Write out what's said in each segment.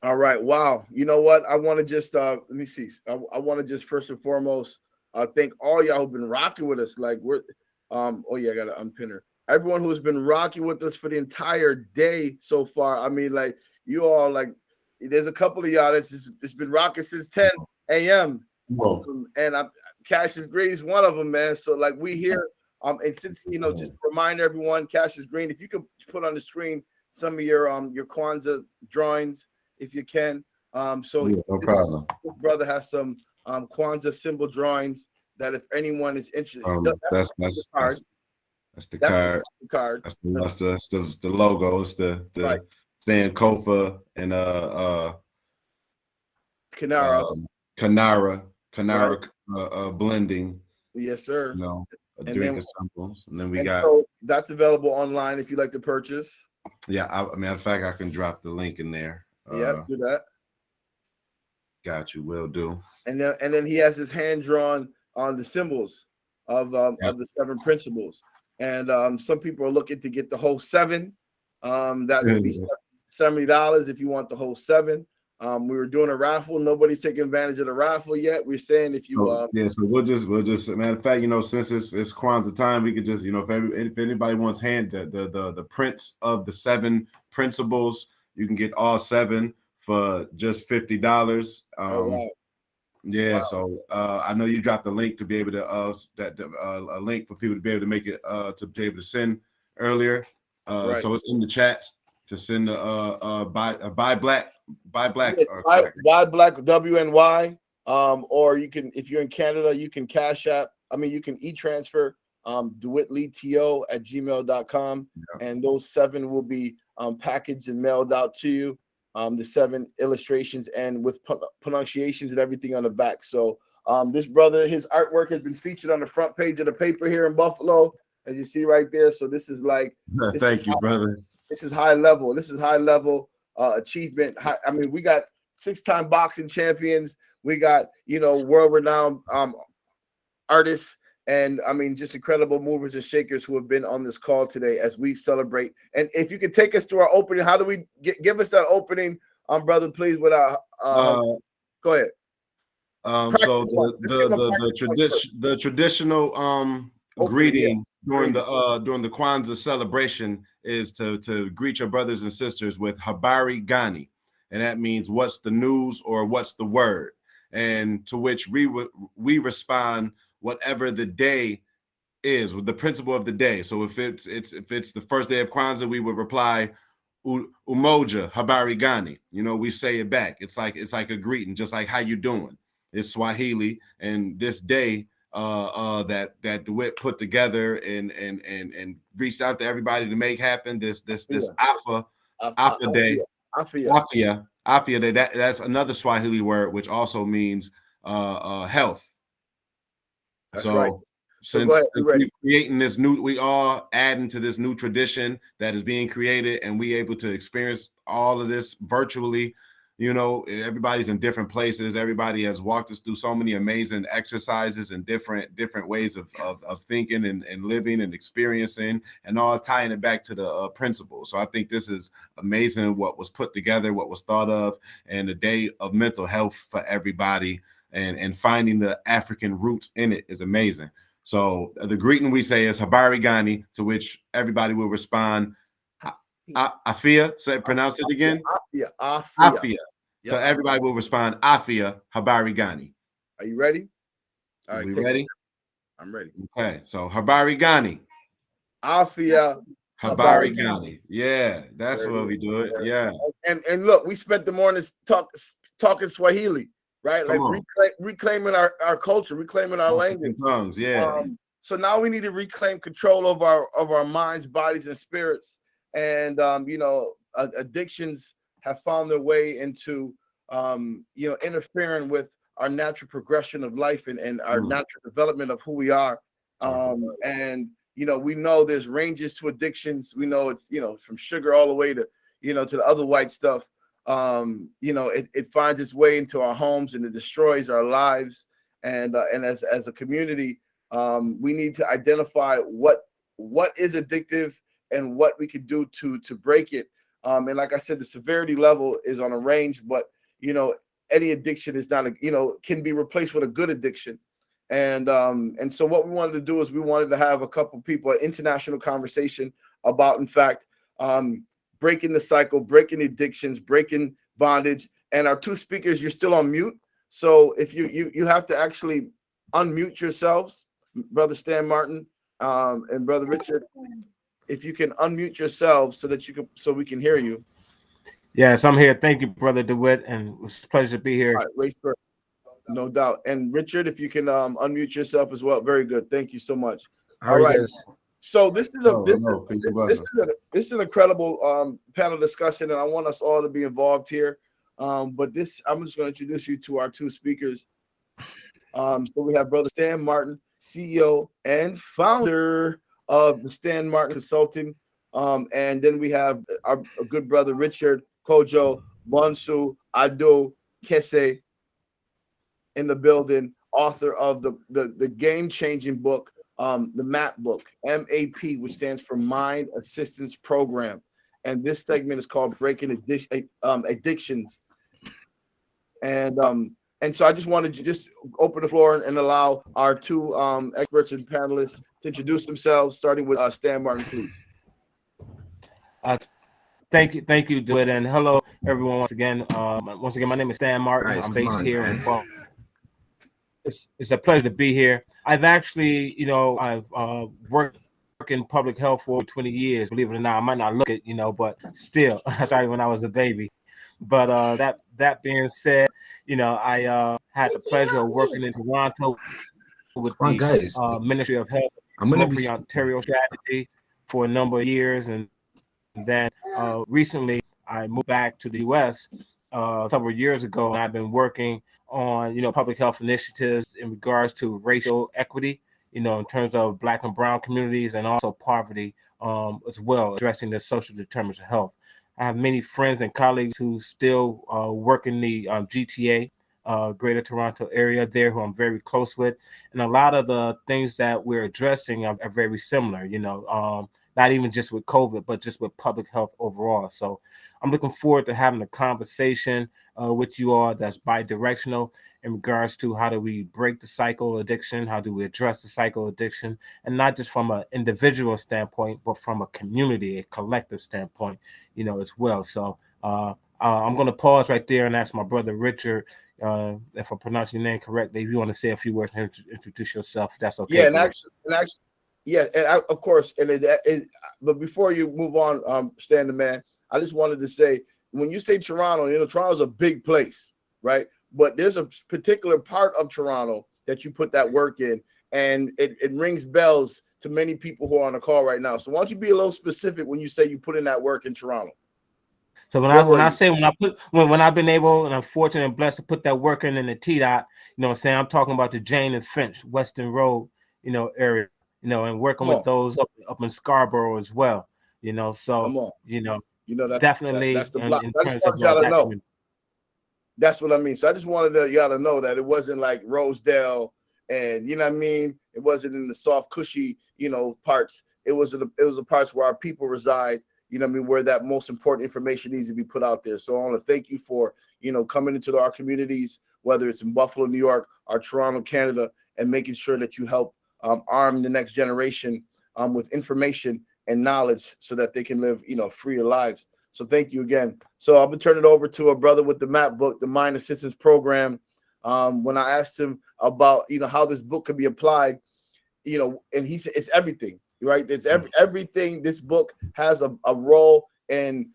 All right. Wow. You know what? I want to just let me see. I want to just first and foremost thank all y'all who've been rocking with us. Like we're oh yeah, I gotta unpin her. Everyone who's been rocking with us for the entire day so far. I mean, like you all like there's a couple of y'all that's just it's been rocking since 10 a.m. Whoa. And I'm Cassius Green is one of them, man. So like we here and since just remind everyone, Cassius Green, if you could put on the screen some of your Kwanzaa drawings if you can. So Yeah, no problem. this brother has some Kwanzaa symbol drawings that if anyone is interested, That's the card. that's the That's card. the card. That's the logo. It's Right. the Sankofa and Kanara. um Kanara Right. blending, Yes, sir. you know, a And drink then of symbols. And then we and got so that's available online if you like to purchase. yeah, matter of fact, I can drop the link in there. Yeah, do that. Got you, will do. And then he has his hand drawn on the symbols Yep. of the seven principles. And some people are looking to get the whole seven. That would be $70 if you want the whole seven. We were doing a raffle. Nobody's taking advantage of the raffle yet. We're saying if you So yeah, so we'll just matter of fact, since it's Kwanzaa time, we could just if anybody wants the prints of the seven principles, you can get all seven for just $50. oh wow, Yeah, wow, so I know you dropped the link to be able to a link for people to be able to make it to be able to send earlier. right. So it's in the chats to send the buy black Yes, buy black WNY. Or you can if you're in Canada, you can cash app. I mean you can e-transfer dewitleeto@gmail.com, and those seven will be packaged and mailed out to you. The seven illustrations and with pronunciations and everything on the back. So this brother, his artwork has been featured on the front page of the paper here in Buffalo, as you see right there. So this is like Thank you, brother. this is high level. This is high level achievement. I mean, we got 6-time boxing champions. We got world renowned artists, and I mean just incredible movers and shakers who have been on this call today as we celebrate. And if you could take us to our opening, how do we give us that opening, brother, please? Without go ahead. So the traditional greeting during the Kwanzaa celebration is to greet your brothers and sisters with Habari Gani, and that means what's the news or what's the word, and to which we respond whatever the day is with the principle of the day. So if it's the first day of Kwanzaa, we would reply Umoja Habari Gani. We say it back. It's like a greeting, just like how you doing. It's Swahili, and this day that DeWitt put together and reached out to everybody to make happen. This Afya day, Afya day. That's another Swahili word which also means health. That's right. Since we're creating this new, we are adding to this new tradition that is being created, and we able to experience all of this virtually. Everybody's in different places. Everybody has walked us through so many amazing exercises and different ways of thinking and living and experiencing, and all tying it back to the principles. So I think this is amazing what was put together, what was thought of, and a day of mental health for everybody, and finding the African roots in it is amazing. So the greeting we say is Habari Gani, to which everybody will respond Afya. Say, pronounce it again. Afya. So everybody will respond Afya Habari Gani. Are you ready? All right, we ready? I'm ready. Okay, so Habari Gani. Afya Habari Gani. Yeah, that's what we do it. Yeah. And look, we spent the morning talking Swahili, right? Like reclaiming our culture, reclaiming our language. Tongues, yeah. So now we need to reclaim control of our minds, bodies, and spirits. And addictions have found their way into interfering with our natural progression of life and our natural development of who we are. And we know there's ranges to addictions. We know it's from sugar all the way to to the other white stuff. It finds its way into our homes and it destroys our lives. And as a community, we need to identify what is addictive and what we could do to break it. And like I said, the severity level is on a range, but any addiction is not can be replaced with a good addiction. And so what we wanted to do is we wanted to have a couple people, an international conversation about, in fact, breaking the cycle, breaking addictions, breaking bondage. And our two speakers, you're still on mute. So if you have to actually unmute yourselves, Brother Stan Martin and Brother Richard, if you can unmute yourselves so we can hear you. Yes, I'm here. Thank you, Brother DeWitt, and it's a pleasure to be here. All right, race first. No doubt. And Richard, if you can unmute yourself as well. Very good. Thank you so much. All right. So this is an incredible panel discussion, and I want us all to be involved here. But I'm just going to introduce you to our two speakers. So we have Brother Stan Martin, CEO and founder of the Stan Martin Consulting. And then we have our good brother Richard, Kojo, Bonsu, Addo-Kessie in the building, author of the game-changing book, the M.A.P book, M.A.P, which stands for Mind Assistance Program. And this segment is called Breaking Addictions. And so I just wanted to just open the floor and allow our two experts and panelists to introduce themselves, starting with Stan Martin, please. Thank you, DeWitt, and hello, everyone. Once again, my name is Stan Martin. I'm based here in Boston. It's a pleasure to be here. I've actually, I've worked in public health for 20 years. Believe it or not, I might not look it, but still, I started when I was a baby. But that being said, I had the pleasure of working in Toronto with the Ministry of Health, Free Ontario strategy for a number of years, and then recently I moved back to the U.S. Several years ago, and I've been working on public health initiatives in regards to racial equity, in terms of Black and Brown communities, and also poverty as well, addressing the social determinants of health. I have many friends and colleagues who still work in the GTA, Greater Toronto area there, who I'm very close with, and a lot of the things that we're addressing are very similar. Not even just with COVID, but just with public health overall. So I'm looking forward to having a conversation with you all that's bi-directional in regards to how do we break the cycle of addiction, how do we address the cycle of addiction, and not just from an individual standpoint, but from a community, a collective standpoint, as well. So I'm going to pause right there and ask my brother Richard, if I'm pronouncing your name correctly, if you want to say a few words and introduce yourself, that's okay. Yeah, and actually. Yeah, and of course, but before you move on, Stan the man, I just wanted to say, when you say Toronto, Toronto's a big place, right? But there's a particular part of Toronto that you put that work in, and it rings bells to many people who are on the call right now. So why don't you be a little specific when you say you put in that work in Toronto? So when I've been able and I'm fortunate and blessed to put that work in the T-Dot, I'm talking about the Jane and Finch, Western Road, area. And working with those up in Scarborough as well, so that's definitely that's the block. I just want y'all to know. That's what I mean. So I just wanted y'all to know that it wasn't like Rosedale, and it wasn't in the soft, cushy, parts. It was the parts where our people reside. Where that most important information needs to be put out there. So I want to thank you for coming into our communities, whether it's in Buffalo, New York, or Toronto, Canada, and making sure that you help arm the next generation with information and knowledge so that they can live, freer lives. So thank you again. So I'm gonna turn it over to a brother with the M.A.P book, the Mind Assistance Program. When I asked him about, how this book could be applied, and he said it's everything, right? It's everything. This book has a role in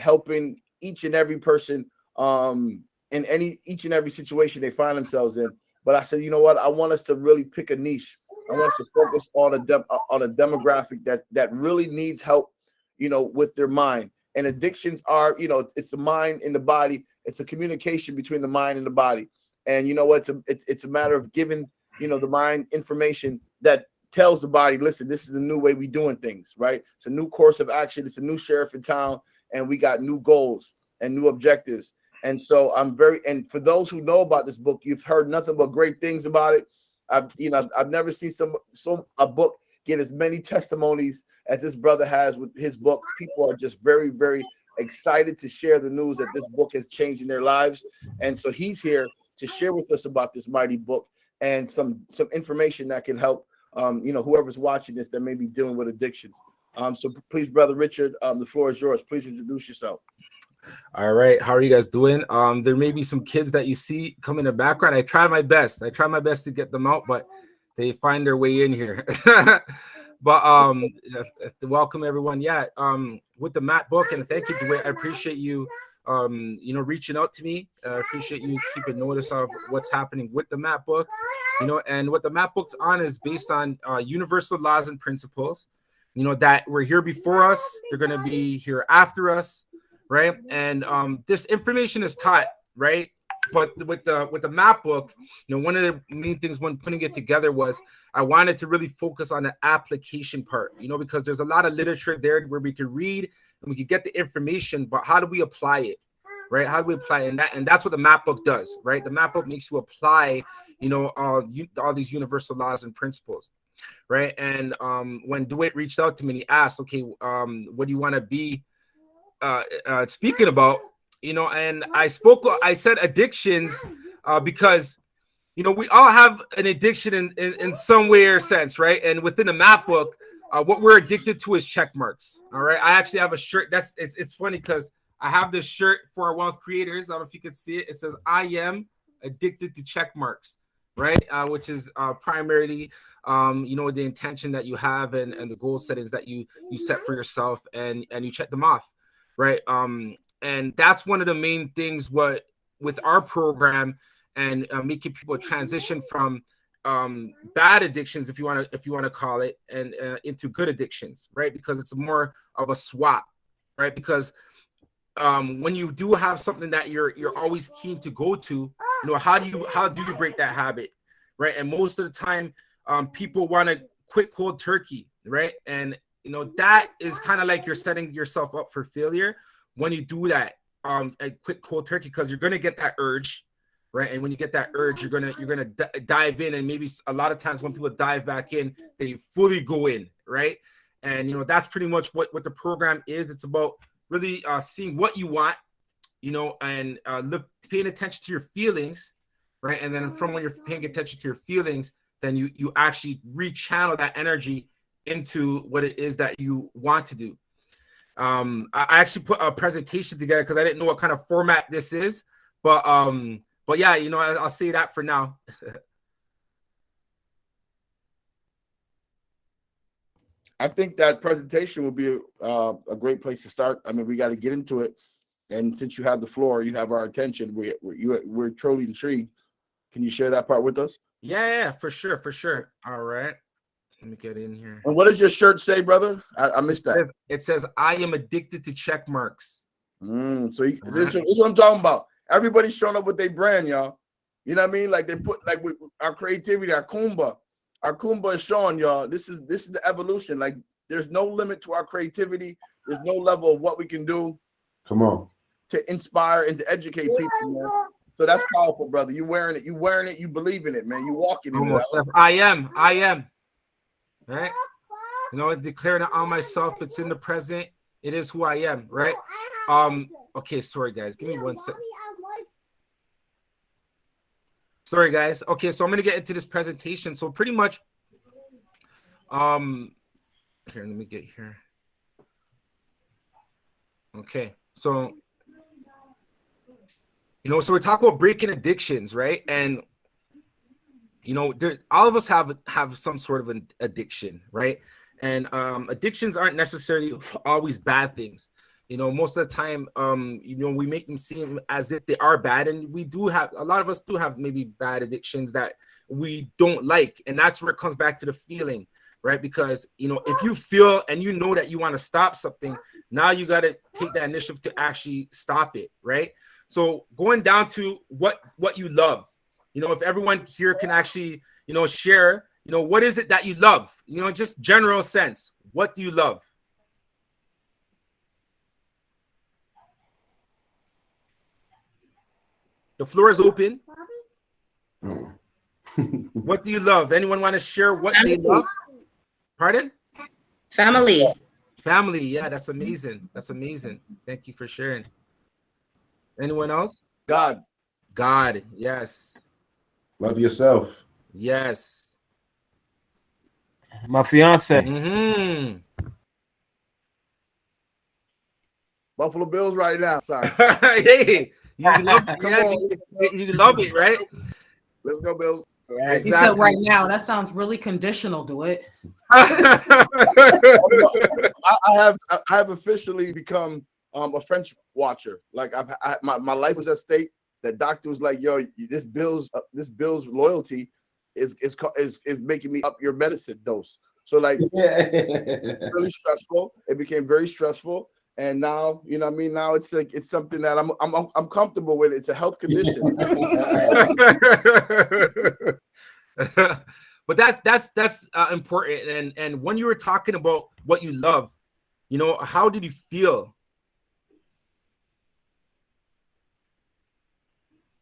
helping each and every person in each and every situation they find themselves in. But I said, you know what? I want us to really pick a niche. I want us to focus on a demographic that really needs help, with their mind. And addictions are, it's the mind and the body. It's a communication between the mind and the body. And it's a matter of giving, the mind information that tells the body, listen, this is a new way we doing things, right? It's a new course of action. It's a new sheriff in town, and we got new goals and new objectives. And so and for those who know about this book, you've heard nothing but great things about it. I've never seen a book get as many testimonies as this brother has with his book. People are just very, very excited to share the news that this book is changing their lives. And so he's here to share with us about this mighty book and some information that can help whoever's watching this that may be dealing with addictions. So please, Brother Richard, the floor is yours. Please introduce yourself. All right. How are you guys doing? There may be some kids that you see come in the background. I try my best to get them out, but they find their way in here. But welcome everyone. Yeah. With the M.A.P book, and thank you, Dwayne. I appreciate you reaching out to me. I appreciate you keeping notice of what's happening with the M.A.P book. And what the M.A.P book's on is based on universal laws and principles, that were here before us, they're going to be here after us, right? And this information is taught, right? But with the M.A.P book, one of the main things when putting it together was I wanted to really focus on the application part, because there's a lot of literature there where we could read and we could get the information, but how do we apply it, right? How do we apply it? And that's what the M.A.P book does, right? The M.A.P book makes you apply, all these universal laws and principles, right? And when DeWitt reached out to me, he asked, okay, what do you want to be speaking about? And I said addictions because, we all have an addiction in some way or sense, right? And within the M.A.P book, what we're addicted to is check marks. All right. I actually have a shirt. It's funny because I have this shirt for our wealth creators. I don't know if you could see it. It says, I am addicted to check marks, right? Which is primarily, the intention that you have and the goal settings that you set for yourself and you check them off, right? And that's one of the main things with our program and making people transition from bad addictions, if you want to call it, and into good addictions, right? Because it's more of a swap, right? Because when you do have something that you're always keen to go to, how do you break that habit, right? And most of the time, people want to quit cold turkey, right? And that is kind of like you're setting yourself up for failure when you do that and quit cold turkey, because you're gonna get that urge, right? And when you get that urge, you're gonna dive in, and maybe a lot of times when people dive back in, they fully go in, right? And that's pretty much what the program is. It's about really seeing what you want, and paying attention to your feelings, right? And then from when you're paying attention to your feelings, then you actually rechannel that energy into what it is that you want to do. I actually put a presentation together because I didn't know what kind of format this is, but yeah, I'll say that for now. I think that presentation would be a great place to start. I mean, we got to get into it, and since you have the floor, you have our attention. We're truly intrigued. Can you share that part with us? Yeah, for sure. All right. Let me get in here. And what does your shirt say, brother? I missed that. It says, I am addicted to check marks. So this is what I'm talking about. Everybody's showing up with their brand, y'all. You know what I mean? Like they put our creativity, our Kumba is showing y'all. This is the evolution. Like there's no limit to our creativity. There's no level of what we can do. Come on. To inspire and to educate people, man. So that's powerful, brother. You wearing it. You believe in it, man. You walking in it. I am. Right? Declaring it on myself. It's in the present. It is who I am, right? Okay, sorry guys. Give me 1 second. Sorry guys. Okay, so I'm gonna get into this presentation. So pretty much, here, let me get here. Okay, so so we're talking about breaking addictions, right? And all of us have some sort of an addiction, right? And addictions aren't necessarily always bad things. Most of the time, we make them seem as if they are bad, and a lot of us do have maybe bad addictions that we don't like, and that's where it comes back to the feeling, right? Because if you feel and that you want to stop something, now you got to take that initiative to actually stop it, right? So going down to what you love. If everyone here can actually, share, what is it that you love? Just general sense. What do you love? The floor is open. What do you love? Anyone want to share what they love? Pardon? Family. Family. Yeah, that's amazing. That's amazing. Thank you for sharing. Anyone else? God. God. Yes. Love yourself. Yes. My fiance. Mm-hmm. Buffalo Bills right now. Sorry. Hey, you love, Come on. you love it, right? Let's go, Bills. Right, He said right now. That sounds really conditional. Do it. I have officially become a French watcher. Like my life was at stake. The doctor was like, "Yo, this Bills loyalty is making me up your medicine dose." So like, really stressful. It became very stressful, and now you know what I mean. Now it's like it's something that I'm comfortable with. It's a health condition. But that's important. And when you were talking about what you love, you know, how did you feel?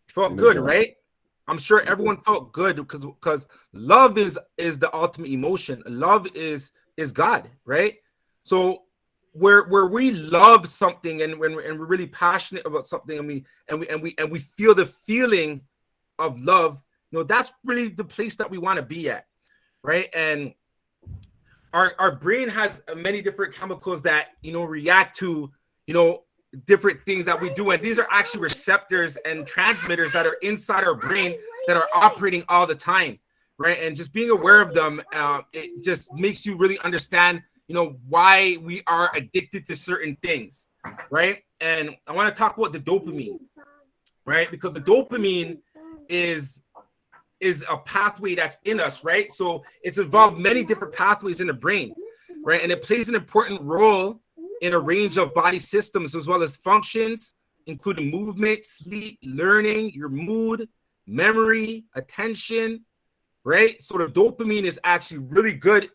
Felt good, right? I'm sure everyone felt good because love is the ultimate emotion. Love is God, right? So where we love something and when we're really passionate about something and we feel the feeling of love, you know, that's really the place that we want to be at, right? And our brain has many different chemicals that, you know, react to, you know, different things that we do, and these are actually receptors and transmitters that are inside our brain that are operating all the time, right? And just being aware of them, it just makes you really understand, you know, why we are addicted to certain things, right? And I want to talk about the dopamine, right? Because the dopamine is a pathway that's in us, right? So it's involved many different pathways in the brain, right? And it plays an important role in a range of body systems as well as functions, including movement, sleep, learning, your mood, memory, attention, right? So the dopamine is actually really good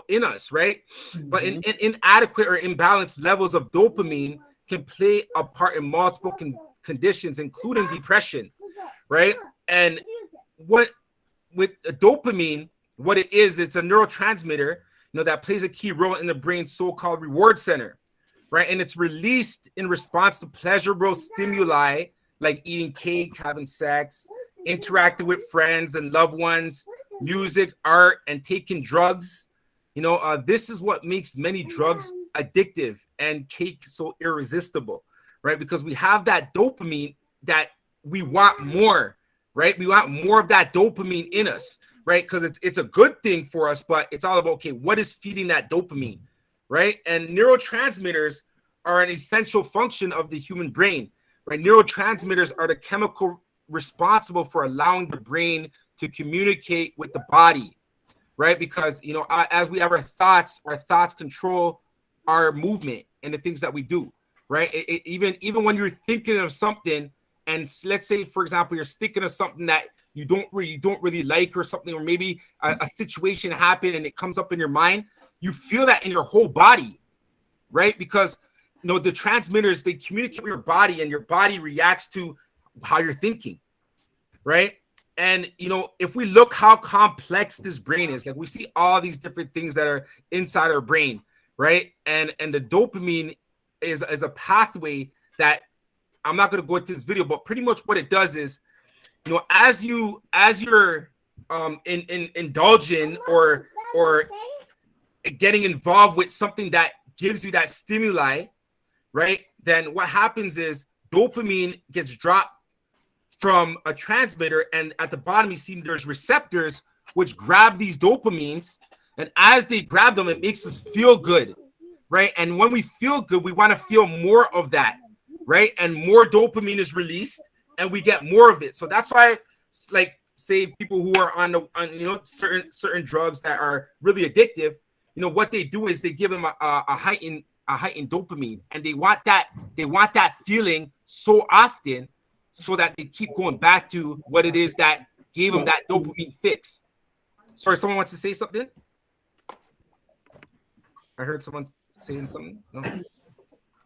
in us, right? But in inadequate or imbalanced levels of dopamine can play a part in multiple conditions, including depression, right? And what with a dopamine, what it is, it's a neurotransmitter, you know, that plays a key role in the brain's so-called reward center, right? And it's released in response to pleasurable stimuli like eating cake, having sex, interacting with friends and loved ones, music, art, and taking drugs. You know, this is what makes many drugs addictive and cake so irresistible, right? Because we have that dopamine that we want more, right? We want more of that dopamine in us, right? Because it's a good thing for us, but it's all about, okay, what is feeding that dopamine, right? And neurotransmitters are an essential function of the human brain, right? Neurotransmitters are the chemical responsible for allowing the brain to communicate with the body, right? Because, you know, as we have our thoughts control our movement and the things that we do, right? Even when you're thinking of something, and let's say, for example, you're thinking of something that you don't really like or something, or maybe a situation happened and it comes up in your mind, you feel that in your whole body, right? Because, you know, the transmitters, they communicate with your body and your body reacts to how you're thinking, right? And, you know, if we look how complex this brain is, like we see all these different things that are inside our brain, right? And the dopamine is a pathway that I'm not going to go into this video, but pretty much what it does is, you know, as you're indulging or getting involved with something that gives you that stimuli, right? Then what happens is dopamine gets dropped from a transmitter, and at the bottom you see there's receptors which grab these dopamines, and as they grab them, it makes us feel good, right? And when we feel good, we want to feel more of that, right? And more dopamine is released and we get more of it. So that's why, like, say people who are on you know, certain drugs that are really addictive, you know, what they do is they give them a heightened dopamine, and they want that feeling so often so that they keep going back to what it is that gave them that dopamine fix. Sorry, someone wants to say something? I heard someone saying something. No?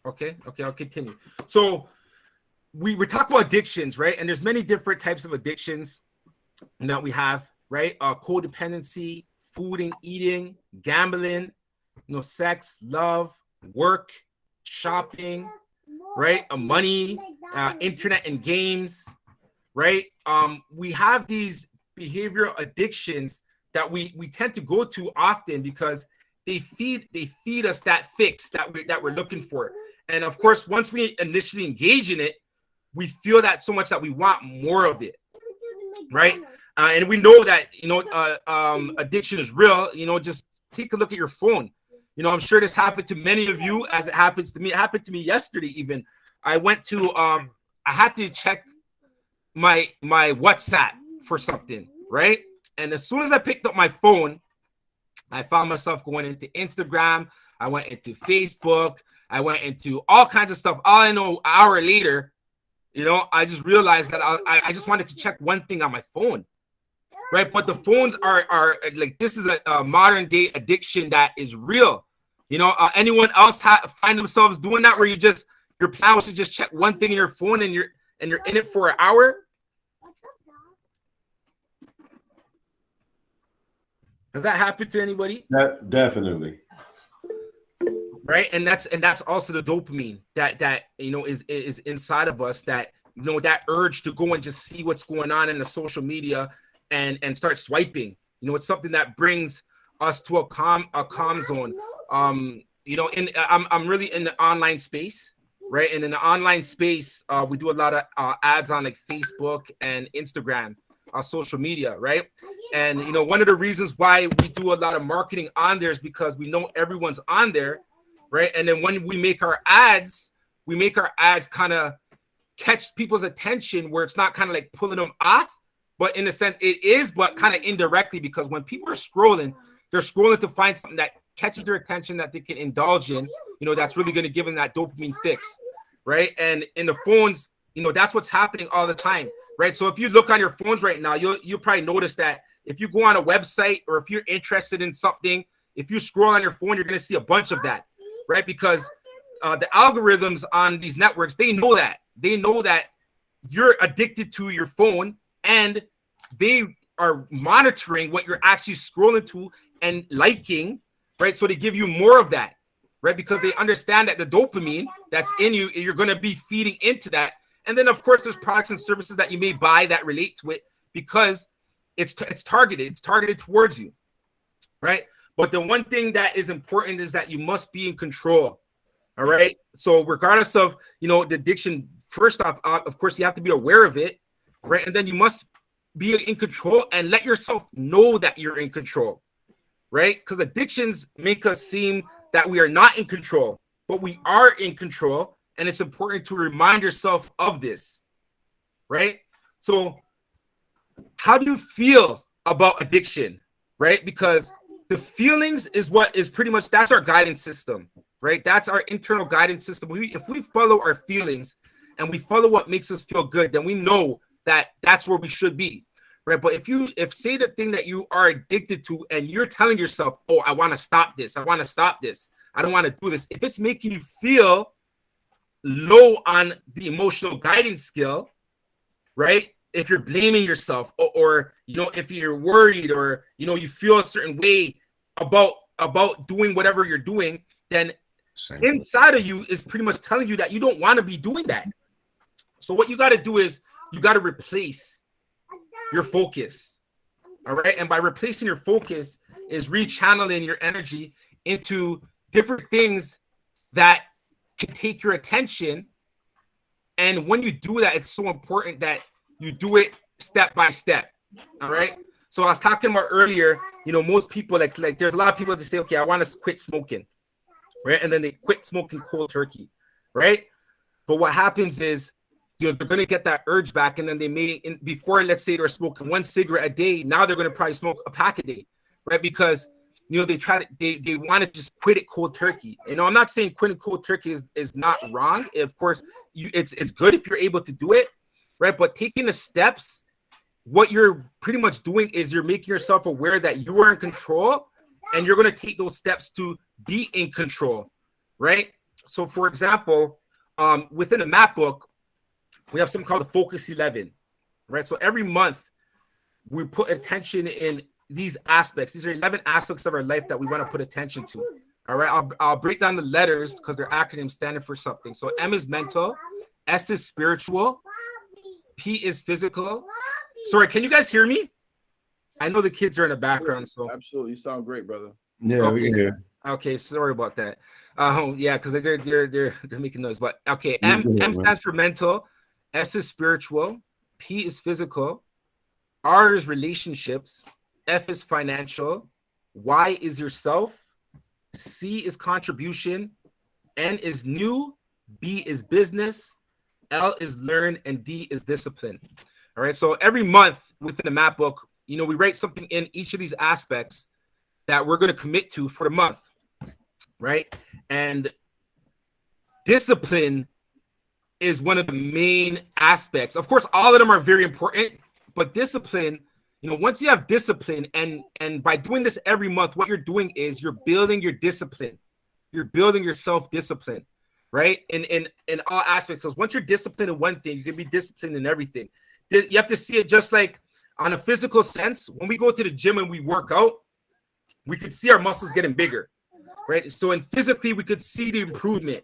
Okay, I'll continue. So we're talking about addictions, right? And there's many different types of addictions that we have, right? Codependency, food and eating, gambling, sex, love, work, shopping, right? Money, internet and games, right? We have these behavioral addictions that we tend to go to often because they feed us that fix that we're looking for. And of course, once we initially engage in it, we feel that so much that we want more of it, right? And we know that addiction is real. Just take a look at your phone. I'm sure this happened to many of you, as it happens to me. It happened to me yesterday. Even I went to I had to check my WhatsApp for something, right? And as soon as I picked up my phone, I found myself going into Instagram. I went into Facebook. I went into all kinds of stuff. All I know, an hour later, I just realized that I just wanted to check one thing on my phone, right? But the phones are like, this is a modern day addiction that is real. Anyone else find themselves doing that, where your plan was to just check one thing in your phone and you're in it for an hour? Has that happened to anybody? Definitely. Right, and that's also the dopamine that is inside of us, that that urge to go and just see what's going on in the social media and start swiping. It's something that brings us to a calm zone. I'm really in the online space, right? And in the online space, we do a lot of ads on like Facebook and Instagram, social media, right? And one of the reasons why we do a lot of marketing on there is because we know everyone's on there, right? And then when we make our ads kind of catch people's attention, where it's not kind of like pulling them off, but in a sense it is, but kind of indirectly, because when people are scrolling, they're scrolling to find something that catches their attention that they can indulge in, that's really going to give them that dopamine fix, right? And in the phones, that's what's happening all the time, right? So if you look on your phones right now, you'll probably notice that if you go on a website, or if you're interested in something, if you scroll on your phone, you're going to see a bunch of that, right? Because the algorithms on these networks, they know that you're addicted to your phone, and they are monitoring what you're actually scrolling to and liking, right? So they give you more of that, right? Because they understand that the dopamine that's in you, you're going to be feeding into that. And then of course there's products and services that you may buy that relate to it, because it's targeted towards you, right? But the one thing that is important is that you must be in control. All right. So regardless of, the addiction, first off, of course, you have to be aware of it, right? And then you must be in control and let yourself know that you're in control, right? Because addictions make us seem that we are not in control, but we are in control. And it's important to remind yourself of this, right? So how do you feel about addiction, right? Because the feelings is what is pretty much, that's our guidance system, right? That's our internal guidance system. If we follow our feelings and we follow what makes us feel good, then we know that that's where we should be, right? But if say the thing that you are addicted to and you're telling yourself, oh, I want to stop this, I don't want to do this. If it's making you feel low on the emotional guidance skill, right? If you're blaming yourself, or if you're worried, or you feel a certain way about doing whatever you're doing, then inside of you is pretty much telling you that you don't want to be doing that. So what you got to do is you got to replace your focus. All right. And by replacing your focus is rechanneling your energy into different things that can take your attention. And when you do that, it's so important that you do it step by step. All right. So I was talking about earlier, most people like there's a lot of people that say, okay, I want to quit smoking. Right. And then they quit smoking cold turkey. Right. But what happens is, they're going to get that urge back. And then they may, before, let's say they're smoking one cigarette a day, now they're going to probably smoke a pack a day. Right. Because, they want to just quit it cold turkey. I'm not saying quitting cold turkey is not wrong. Of course, it's good if you're able to do it. Right. But taking the steps, what you're pretty much doing is you're making yourself aware that you are in control, and you're going to take those steps to be in control. Right. So, for example, within the M.A.P book, we have something called the Focus 11. Right. So every month we put attention in these aspects. These are 11 aspects of our life that we want to put attention to. All right, I'll break down the letters because they're acronyms standing for something. So M is mental, S is spiritual, P is physical. Sorry, can you guys hear me? I know the kids are in the background, so absolutely, you sound great, brother. Yeah, okay. we can hear. Okay, sorry about that. Yeah, because they're making noise. But okay, M stands for mental, S is spiritual, P is physical, R is relationships, F is financial, Y is yourself, C is contribution, N is new, B is business, L is learn, and D is discipline. All right, so every month within the map book, we write something in each of these aspects that we're going to commit to for the month, right? And discipline is one of the main aspects. Of course, all of them are very important, but discipline, once you have discipline, and by doing this every month, what you're doing is you're building your discipline. You're building your self-discipline, right? In all aspects. Because once you're disciplined in one thing, you can be disciplined in everything. You have to see it just like on a physical sense. When we go to the gym and we work out, we could see our muscles getting bigger, right? So physically, we could see the improvement,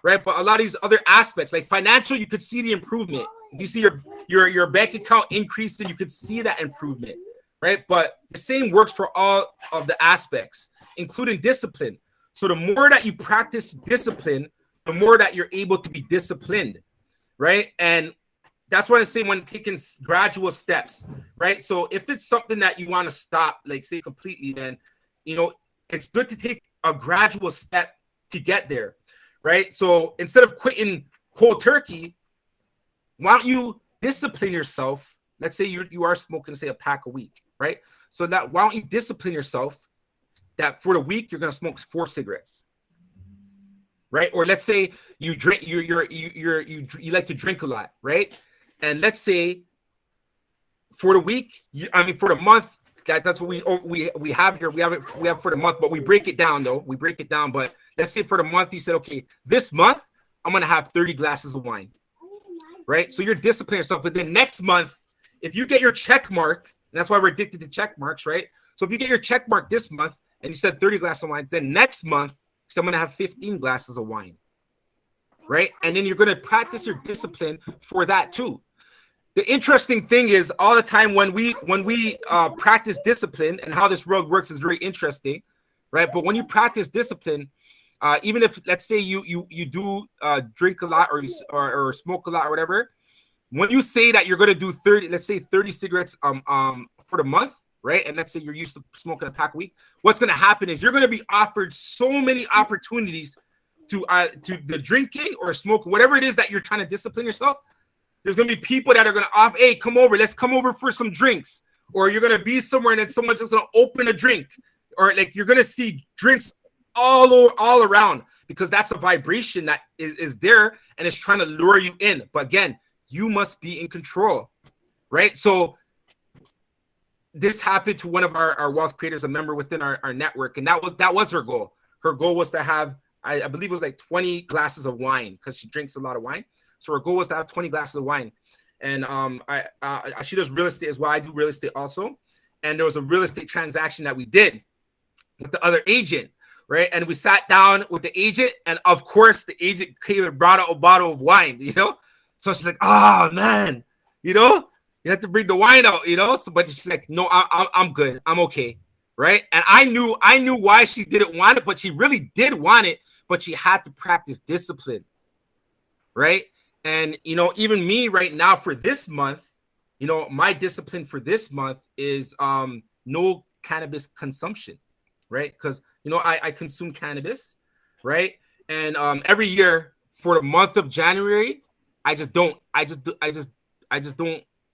right? But a lot of these other aspects, like financial, you could see the improvement. If you see your bank account increasing, you could see that improvement, right? But the same works for all of the aspects, including discipline. So the more that you practice discipline, the more that you're able to be disciplined, right? And that's what I say when taking gradual steps, right? So if it's something that you want to stop, like say completely, then, it's good to take a gradual step to get there, right? So instead of quitting cold turkey, why don't you discipline yourself? Let's say you are smoking, say, a pack a week, right? So that why don't you discipline yourself that for the week you're going to smoke 4 cigarettes, right? Or let's say you drink, you like to drink a lot, right? And let's say for the week, for the month, that's what we have here. We have for the month, but we break it down though. We break it down. But let's say for the month, you said, okay, this month I'm gonna have 30 glasses of wine, right? So you're disciplining yourself. But then next month, if you get your check mark, and that's why we're addicted to check marks, right? So if you get your check mark this month and you said 30 glasses of wine, then next month, so I'm gonna have 15 glasses of wine, right? And then you're gonna practice your discipline for that too. The interesting thing is all the time when we practice discipline, and how this world works is very interesting, right? But when you practice discipline, even if let's say you do drink a lot or smoke a lot or whatever, when you say that you're going to do 30 cigarettes for the month, right? And let's say you're used to smoking a pack a week, what's going to happen is you're going to be offered so many opportunities to the drinking or smoking, whatever it is that you're trying to discipline yourself. There's going to be people that are going to offer, hey, come over. Let's come over for some drinks. Or you're going to be somewhere and then someone's just going to open a drink. Or like you're going to see drinks all around because that's a vibration that is there and it's trying to lure you in. But again, you must be in control, right? So this happened to one of our wealth creators, a member within our network. And that was her goal. Her goal was to have, I believe it was like 20 glasses of wine because she drinks a lot of wine. So her goal was to have 20 glasses of wine. And she does real estate as well. I do real estate also. And there was a real estate transaction that we did with the other agent, right? And we sat down with the agent. And of course, the agent came and brought out a bottle of wine, So she's like, oh, man, you have to bring the wine out, So, but she's like, no, I'm good. I'm okay, right? And I knew why she didn't want it, but she really did want it. But she had to practice discipline, right? And, even me right now for this month, my discipline for this month is no cannabis consumption, right? Because, I consume cannabis, right? And every year for the month of January, I just don't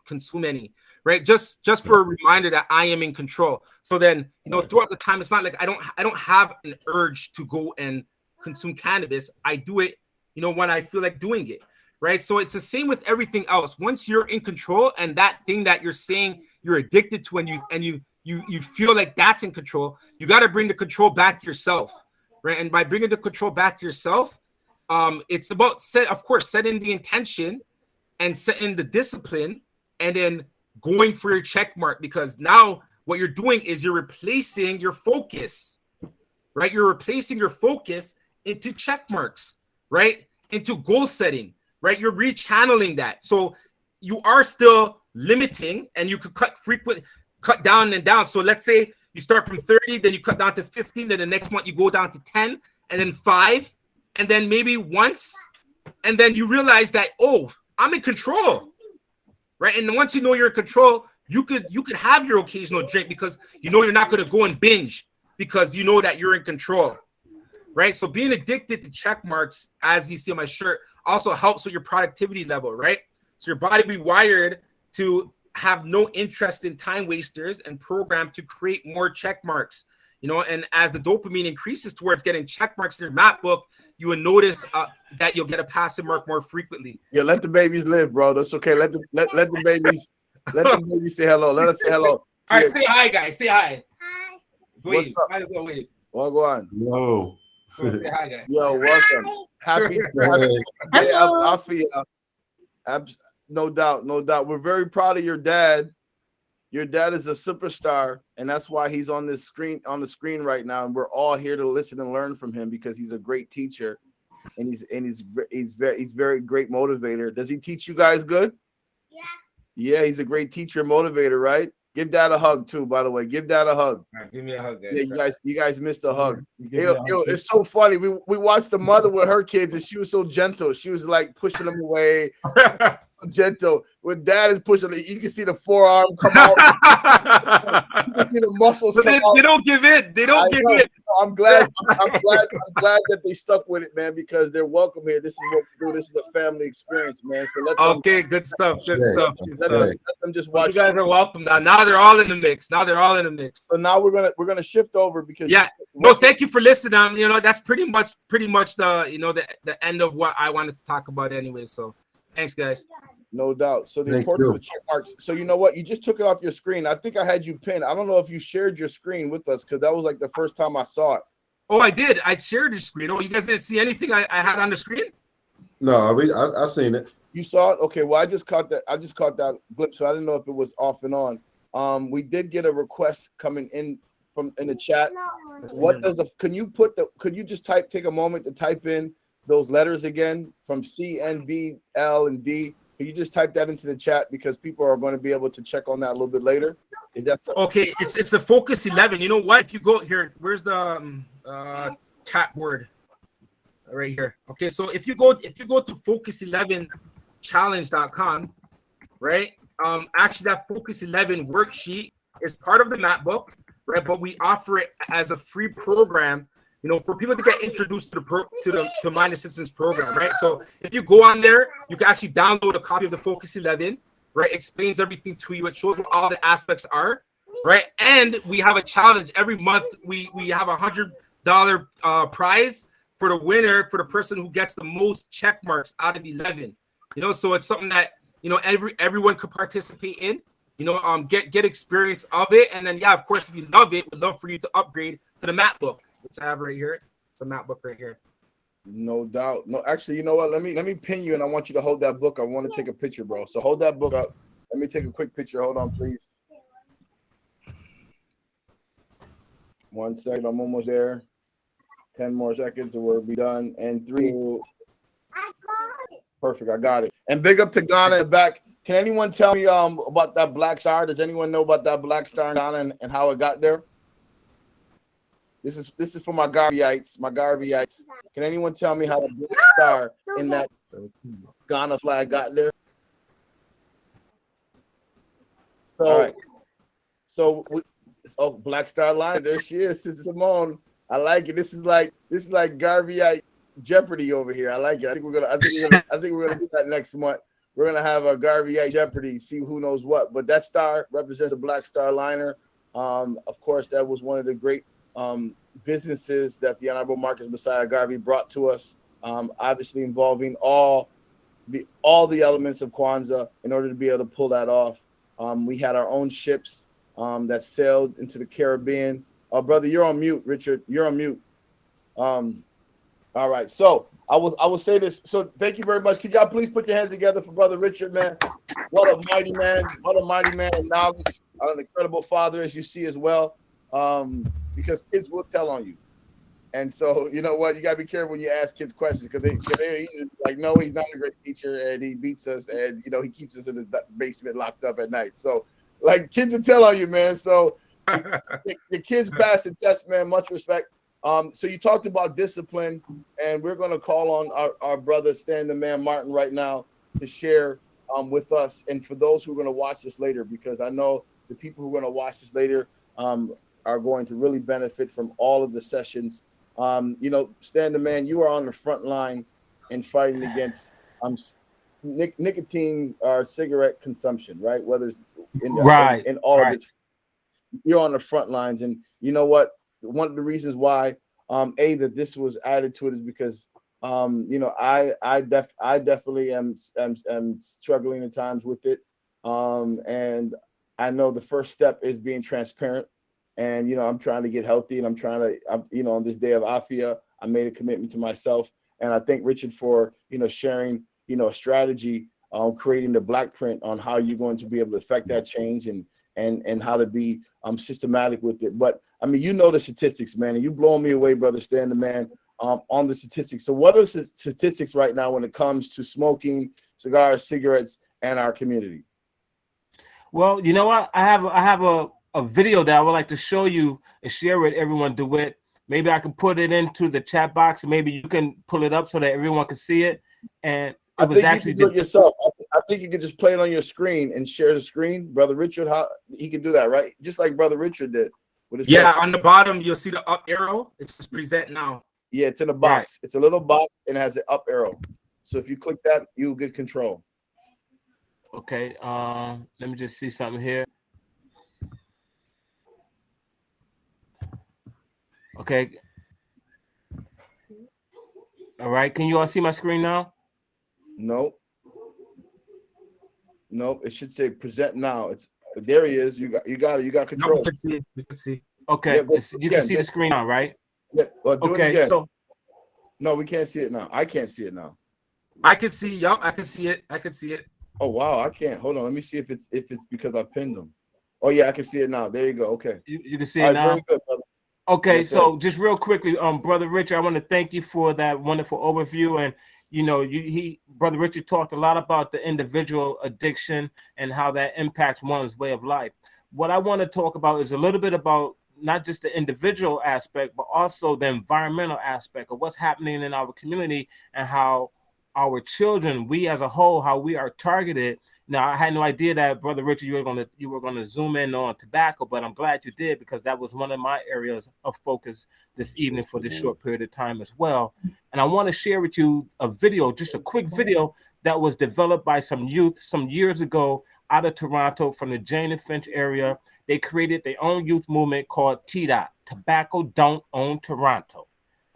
consume any, right? Just for a reminder that I am in control. So then, throughout the time, it's not like I don't have an urge to go and consume cannabis. I do it, when I feel like doing it. Right. So it's the same with everything else. Once you're in control and that thing that you're saying you're addicted to and you feel like that's in control, you got to bring the control back to yourself. Right. And by bringing the control back to yourself, it's about setting the intention and setting the discipline and then going for your check mark. Because now what you're doing is you're replacing your focus, right? You're replacing your focus into check marks, right? Into goal setting, right? You're rechanneling that. So you are still limiting, and you could cut down and down. So let's say you start from 30, then you cut down to 15, then the next month you go down to 10, and then 5, and then maybe once, and then you realize that, oh, I'm in control, right? And once you know you're in control, you could have your occasional drink because you know you're not going to go and binge because you know that you're in control, right? So being addicted to check marks, as you see on my shirt, also helps with your productivity level, right? So your body be wired to have no interest in time wasters and programmed to create more check marks, you know. And as the dopamine increases towards getting check marks in your map book, you will notice that you'll get a passive mark more frequently. Yeah, let the babies live, bro. That's okay. Let the babies say hello. Let us say hello. All right, say hi, guys. Say hi. Hi. What's up? Wait. Well, go on. Whoa. Say hi, guys. Yo, welcome. Happy day, Afya. No doubt, no doubt. We're very proud of your dad. Your dad is a superstar, and that's why he's on the screen right now. And we're all here to listen and learn from him because he's a great teacher, and he's very great motivator. Does he teach you guys good? Yeah. Yeah, he's a great teacher, motivator, right? Give Dad a hug too, by the way. Give Dad a hug. Right, give me a hug, guys. Yeah, you guys missed a hug. It's so funny. We watched the mother with her kids, and she was so gentle. She was like pushing them away. Gentle. When Dad is pushing it, you can see the forearm come out. You can see the muscles come out. They don't give in. They don't give in. I'm glad that they stuck with it, man, because they're welcome here. This is what we do. This is a family experience, man. So let them, good stuff. Good stuff. let them just watch. You guys are welcome now. Now they're all in the mix. So now we're gonna shift over because thank you for listening. You know, that's pretty much the the end of what I wanted to talk about anyway. So thanks, guys. No doubt. So the importance of check marks. So you know what? You just took it off your screen. I think I had you pinned. I don't know if you shared your screen with us because that was like the first time I saw it. Oh, I did. I shared your screen. Oh, you guys didn't see anything I had on the screen? No, I seen it. You saw it? Okay. Well, I just caught that glimpse, so I didn't know if it was off and on. We did get a request coming in in the chat. Can you just take a moment to type in those letters again from C, N, B, L, and D? Can you just type that into the chat because people are going to be able to check on that a little bit later? Is that okay? It's the Focus 11. You know what? If you go here, where's the chat word? Right here. Okay, so if you go to focus11challenge.com, right? Actually, that Focus 11 worksheet is part of the map book, right? But we offer it as a free program, you know, for people to get introduced to the Mind Assistance program, right? So if you go on there, you can actually download a copy of the Focus 11, right? It explains everything to you. It shows what all the aspects are, right? And we have a challenge every month. We have $100 prize for the winner, for the person who gets the most check marks out of 11. You know, so it's something that, you know, everyone could participate in. You know, get experience of it, and then of course, if you love it, we'd love for you to upgrade to the map book, which I have right here. It's a map book right here. No doubt. No, actually, you know what? Let me pin you, and I want you to hold that book. I want to take a picture, bro. So hold that book up. Let me take a quick picture. Hold on, please. 1 second. I'm almost there. 10 more seconds, and we'll be done. And 3. I got it. Perfect. I got it. And big up to Ghana in the back. Can anyone tell me about that black star? Does anyone know about that black star in Ghana and how it got there? This is for my Garveyites. Can anyone tell me how the black star in that Ghana flag got there? So, all right. So Black Star Line. There she is. This is Simone. I like it. This is like Garveyite Jeopardy over here. I like it. I think we're gonna do that next month. We're gonna have a Garveyite Jeopardy. See who knows what. But that star represents a Black Star Liner. Of course, that was one of the great businesses that the Honorable Marcus Messiah Garvey brought to us, obviously involving all the elements of Kwanzaa in order to be able to pull that off. We had our own ships that sailed into the Caribbean. Brother, you're on mute, Richard. You're on mute. All right. So I will say this. So thank you very much. Could y'all please put your hands together for Brother Richard, man? What a mighty man. What a mighty man of knowledge. An incredible father, as you see as well. Because kids will tell on you. And so, you know what? You got to be careful when you ask kids questions because they're either like, no, he's not a great teacher and he beats us and, you know, he keeps us in the basement locked up at night. So, like, kids will tell on you, man. So, the kids pass the test, man. Much respect. So you talked about discipline, and we're going to call on our brother Stan the Man Martin right now to share with us, and for those who are going to watch this later, because I know the people who are going to watch this later are going to really benefit from all of the sessions. You know, Stan the Man, you are on the front line in fighting against nicotine or cigarette consumption, right? Whether it's in all of this, you're on the front lines, and you know what? One of the reasons why that this was added to it is because you know, I definitely am struggling at times with it, and I know the first step is being transparent, and you know, I'm trying to get healthy, and I'm trying to you know, on this day of Afya, I made a commitment to myself, and I thank Richard for, you know, sharing, you know, a strategy on creating the black print on how you're going to be able to affect that change and how to be systematic with it. But I mean, you know the statistics, man, and you blowing me away, brother Stan the Man, on the statistics. So what are the statistics right now when it comes to smoking, cigars, cigarettes, and our community? Well, you know what? I have a video that I would like to show you and share with everyone, DeWitt. Maybe I can put it into the chat box, and maybe you can pull it up so that everyone can see it. And it was actually you can do it yourself. I think you can just play it on your screen and share the screen. Brother Richard, how he can do that, right? Just like Brother Richard did. With his phone. On the bottom, you'll see the up arrow. It says present now. Yeah, it's in a box. Right. It's a little box and it has an up arrow. So if you click that, you'll get control. Okay. Let me just see something here. Okay. All right. Can you all see my screen now? Nope. It should say present now. It's there. He is. You got it. You got control. No, you can see. Okay. Yeah, you can see the screen now, right? Yeah. Well, do it again. So no, we can't see it now. I can't see it now. I can see. Yup, I can see it. I can see it. Oh wow, I can't. Hold on. Let me see if it's because I pinned them. Oh yeah, I can see it now. There you go. Okay. You can see it now. Very good, brother. Okay, yes, so just real quickly, Brother Richard, I want to thank you for that wonderful overview. And you know, Brother Richard talked a lot about the individual addiction and how that impacts one's way of life. What I want to talk about is a little bit about not just the individual aspect, but also the environmental aspect of what's happening in our community and how our children, we as a whole, how we are targeted. Now, I had no idea that, Brother Richard, you were gonna zoom in on tobacco, but I'm glad you did, because that was one of my areas of focus this evening for this short period of time as well. And I want to share with you a video, just a quick video that was developed by some youth some years ago out of Toronto from the Jane and Finch area. They created their own youth movement called TDOT, Tobacco Don't Own Toronto.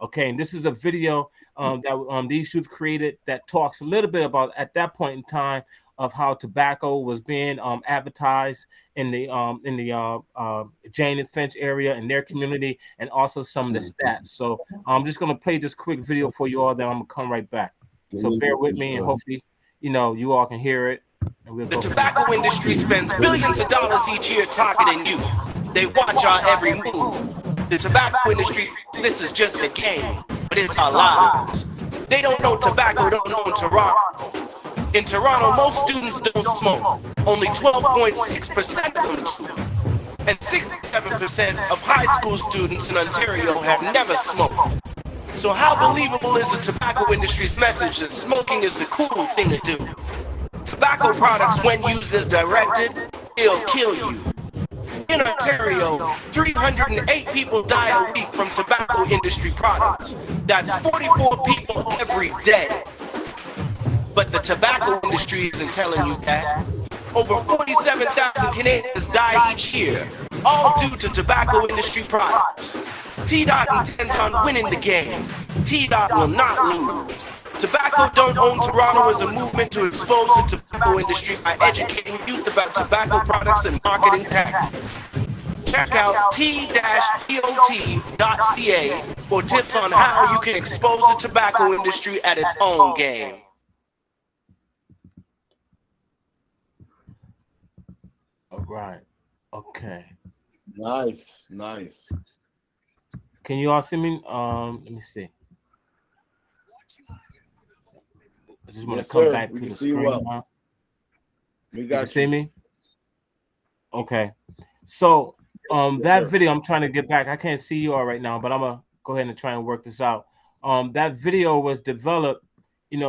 Okay, and this is a video that these youth created that talks a little bit about, at that point in time, of how tobacco was being advertised in the Jane and Finch area in their community, and also some of the stats. So I'm just going to play this quick video for you all, then I'm going to come right back. So bear with me, and hopefully, you know, you all can hear it. And we'll the tobacco industry spends billions of dollars each year targeting youth. They watch our every move. The tobacco industry, this is just a game, but it's our lives. They don't know tobacco, don't know Toronto. In Toronto, most students don't smoke. Only 12.6% of them do. And 67% of high school students in Ontario have never smoked. So how believable is the tobacco industry's message that smoking is the cool thing to do? Tobacco products, when used as directed, it'll kill you. In Ontario, 308 people die a week from tobacco industry products. That's 44 people every day. But the tobacco industry isn't telling you that. Over 47,000 Canadians die each year, all due to tobacco industry products. TDOT intends on winning the game. TDOT will not lose. Tobacco Don't Own Toronto is a movement to expose the tobacco industry by educating youth about tobacco products and marketing tactics. Check out t-dot.ca for tips on how you can expose the tobacco industry at its own game. All right. Okay. Nice. Can you all see me? Let me see. I just want to come back to the screen now. We You got can see me? Okay. So that video, I'm trying to get back. I can't see you all right now, but I'm gonna go ahead and try and work this out. That video was developed,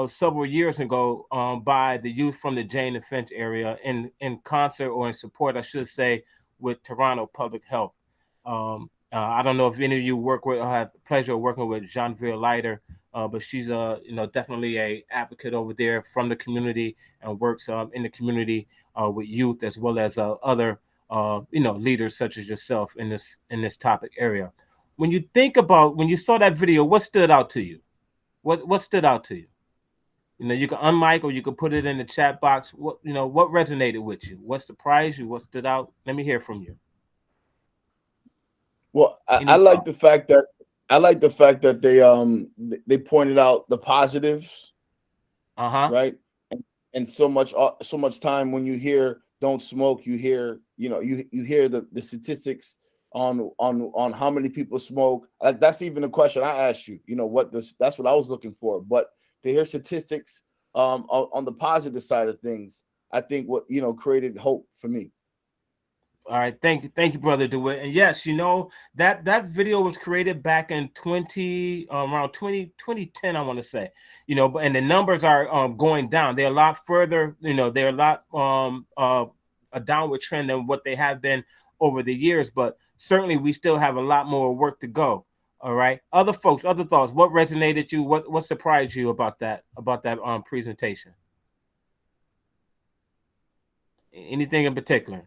several years ago by the youth from the Jane and Finch area in concert, or in support, I should say, with Toronto Public Health. I don't know if any of you work with or have the pleasure of working with Jeanville Leiter, but she's definitely a advocate over there from the community, and works in the community with youth, as well as other leaders such as yourself in this topic area. When you saw that video, what stood out to you? What stood out to you? You can unmic, or you can put it in the chat box. What resonated with you? What surprised you? What stood out? Let me hear from you. Well, I like the fact that they pointed out the positives, right? And so much time when you hear "don't smoke," you hear you hear the statistics on how many people smoke. That's even a question I asked you. That's what I was looking for. But to hear statistics on the positive side of things, I think what created hope for me. All right, thank you, Brother DeWitt. And yes, that video was created back in around 2010, I want to say. And the numbers are going down. They're a lot further. They're a lot a downward trend than what they have been over the years. But certainly, we still have a lot more work to go. All right, other folks, other thoughts. What resonated you? What surprised you about that presentation? Anything in particular?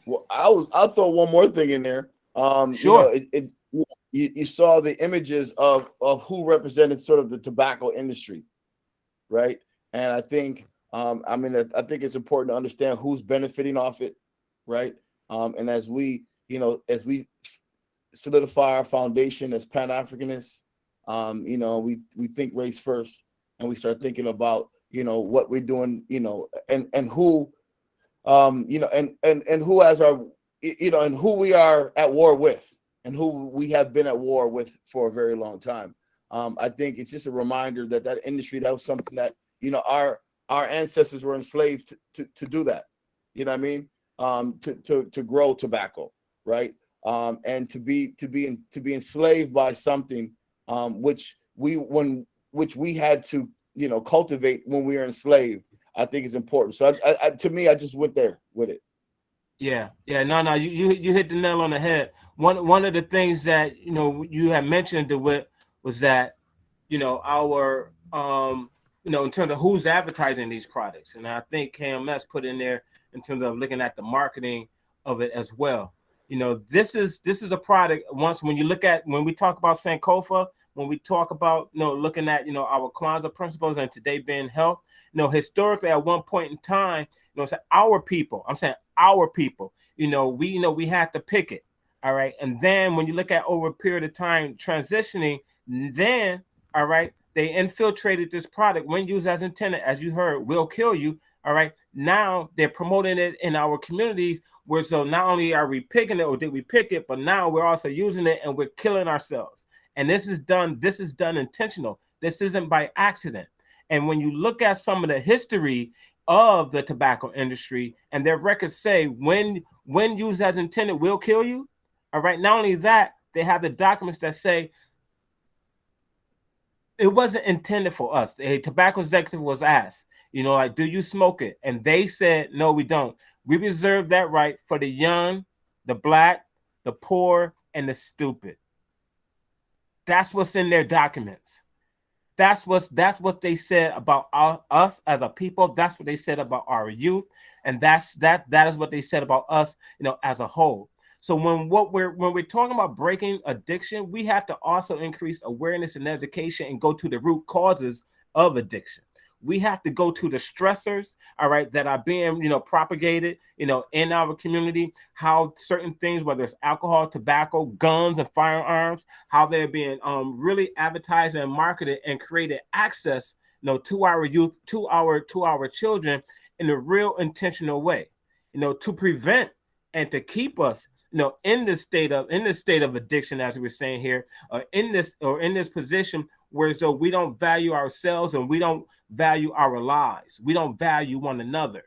Well, I'll throw one more thing in there. Sure. You saw the images of who represented sort of the tobacco industry, right? And I think I think it's important to understand who's benefiting off it, right? And as we solidify our foundation as Pan-Africanists, we think race first, and we start thinking about what we're doing, and who. And who has our, and who we are at war with, and who we have been at war with for a very long time. I think it's just a reminder that industry, that was something that our ancestors were enslaved to do that. You know what I mean? To grow tobacco, right? And to be enslaved by something which we had to cultivate when we were enslaved. I think it's important. So to me, I just went there with it. Yeah. No, you hit the nail on the head. One of the things that you had mentioned, DeWitt, was that our in terms of who's advertising these products, and I think KMS put in there in terms of looking at the marketing of it as well. This is a product. When we talk about Sankofa, when we talk about looking at our Kwanzaa principles, and today being health. Historically, at one point in time, it's our people. I'm saying our people. We had to pick it. All right. And then when you look at over a period of time transitioning, then all right, they infiltrated this product when used as intended, as you heard, will kill you. All right. Now they're promoting it in our communities, where so not only are we picking it, or did we pick it, but now we're also using it and we're killing ourselves. And this is done intentional. This isn't by accident. And when you look at some of the history of the tobacco industry, and their records say when used as intended will kill you. All right. Not only that, they have the documents that say it wasn't intended for us. A tobacco executive was asked, do you smoke it? And they said, no, we don't. We reserve that right for the young, the Black, the poor, and the stupid. That's what's in their documents. That's what they said about us as a people. That's what they said about our youth, and that is what they said about us, as a whole. So when we're talking about breaking addiction, we have to also increase awareness and education and go to the root causes of addiction. we have to go to the stressors, all right, that are being, propagated, in our community, how certain things, whether it's alcohol, tobacco, guns, and firearms, how they're being really advertised and marketed and created access, to our youth, to our children in a real intentional way, to prevent and to keep us, in this state of addiction, as we were saying here, in this position where so we don't value ourselves and we don't value our lives. We don't value one another.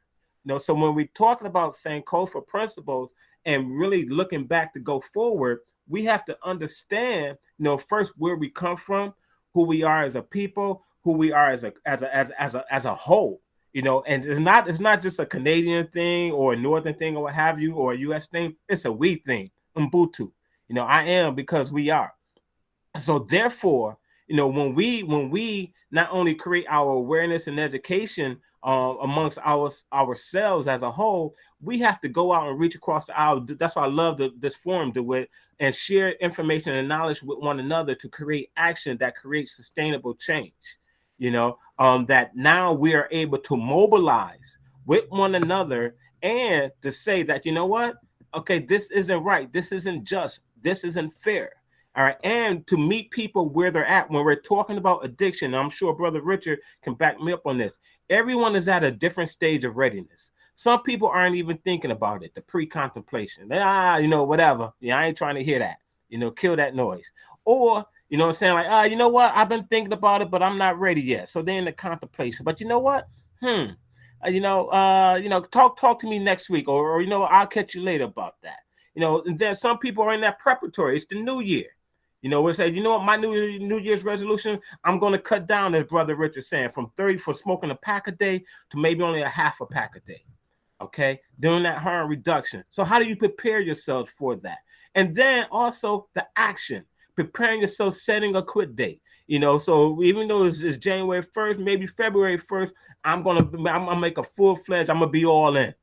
So when we're talking about Sankofa principles and really looking back to go forward, we have to understand, first where we come from, who we are as a people, who we are as a whole. And it's not just a Canadian thing or a Northern thing or what have you, or a US thing. It's a we thing. Ubuntu. I am because we are. So therefore, when we not only create our awareness and education amongst ourselves as a whole, we have to go out and reach across the aisle. That's why I love this forum to it and share information and knowledge with one another to create action that creates sustainable change. That now we are able to mobilize with one another and to say that, okay, this isn't right. This isn't just. This isn't fair. All right. And to meet people where they're at when we're talking about addiction. I'm sure Brother Richard can back me up on this. Everyone is at a different stage of readiness. Some people aren't even thinking about it, the pre-contemplation. Whatever. Yeah, I ain't trying to hear that. Kill that noise. Or, saying like, I've been thinking about it, but I'm not ready yet. So they're in the contemplation. But you know what? Talk to me next week, or I'll catch you later about that. And then some people are in that preparatory. It's the new year. We say, what, my New Year's resolution, I'm going to cut down, as Brother Richard saying, from 30 for smoking a pack a day to maybe only a half a pack a day. Okay, doing that harm reduction. So how do you prepare yourself for that? And then also the action, preparing yourself, setting a quit date. So even though it's January 1st, maybe February 1st, I'm gonna make a full-fledged, I'm gonna be all in.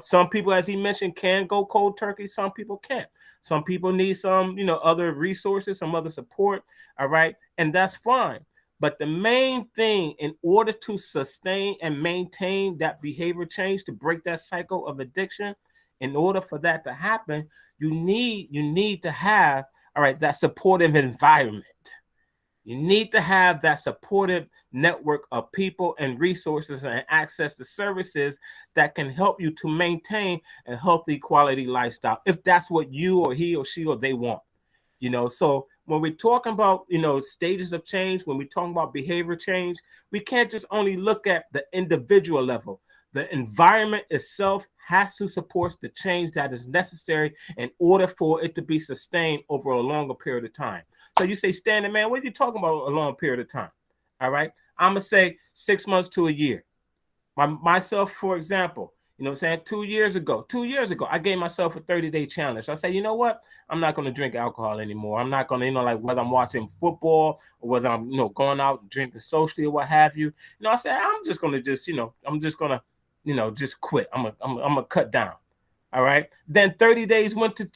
Some people, as he mentioned, can go cold turkey. Some people can't. Some people need some, other resources, some other support. All right. And that's fine. But the main thing, in order to sustain and maintain that behavior change, to break that cycle of addiction, in order for that to happen, you need to have, all right, that supportive environment. You need to have that supportive network of people and resources and access to services that can help you to maintain a healthy quality lifestyle, if that's what you or he or she or they want. So when we're talking about, stages of change, when we're talking about behavior change, we can't just only look at the individual level. The environment itself has to support the change that is necessary in order for it to be sustained over a longer period of time. So you say, Standing Man, what are you talking about a long period of time? All right. I'm going to say 6 months to a year. Myself, for example, 2 years ago, I gave myself a 30-day challenge. I said, you know what? I'm not going to drink alcohol anymore. I'm not going to, like whether I'm watching football or whether I'm, going out and drinking socially or what have you. I said, I'm just going to just, just quit. I'm going to cut down. All right. Then 30 days went to